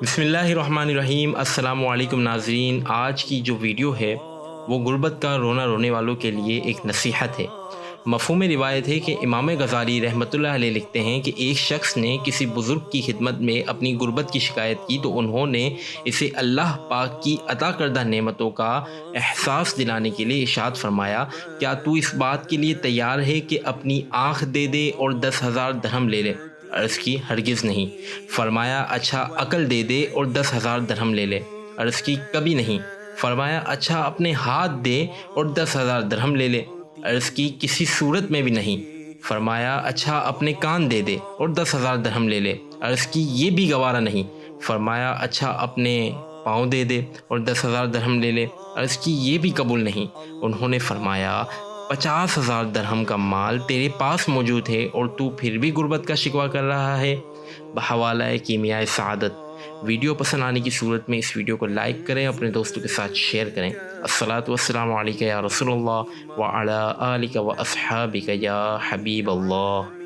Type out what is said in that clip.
بسم اللہ الرحمن الرحیم۔ السلام علیکم ناظرین، آج کی جو ویڈیو ہے وہ غربت کا رونا رونے والوں کے لیے ایک نصیحت ہے۔ مفہوم روایت ہے کہ امام غزالی رحمۃ اللہ علیہ لکھتے ہیں کہ ایک شخص نے کسی بزرگ کی خدمت میں اپنی غربت کی شکایت کی تو انہوں نے اسے اللہ پاک کی عطا کردہ نعمتوں کا احساس دلانے کے لیے ارشاد فرمایا، کیا تو اس بات کے لیے تیار ہے کہ اپنی آنکھ دے دے اور 10,000 درہم لے لے؟ عرض کی ہرگز نہیں۔ فرمایا اچھا عقل دے دے اور 10,000 درہم لے لے؟ عرض کی کبھی نہیں۔ فرمایا اچھا اپنے ہاتھ دے اور 10,000 درہم لے لے؟ عرض کی کسی صورت میں بھی نہیں۔ فرمایا اچھا اپنے کان دے دے اور 10,000 درہم لے لے؟ عرض کی یہ بھی گوارا نہیں۔ فرمایا اچھا اپنے پاؤں دے دے اور 10,000 درہم لے لے؟ عرض کی یہ بھی قبول نہیں۔ انہوں نے فرمایا 50,000 درہم کا مال تیرے پاس موجود ہے اور تو پھر بھی غربت کا شکوہ کر رہا ہے۔ بحوالہ کیمیائے سعادت۔ ویڈیو پسند آنے کی صورت میں اس ویڈیو کو لائک کریں، اپنے دوستوں کے ساتھ شیئر کریں۔ الصلاۃ والسلام علیک یا رسول اللہ وعلی آلک و اصحابک یا حبیب اللہ۔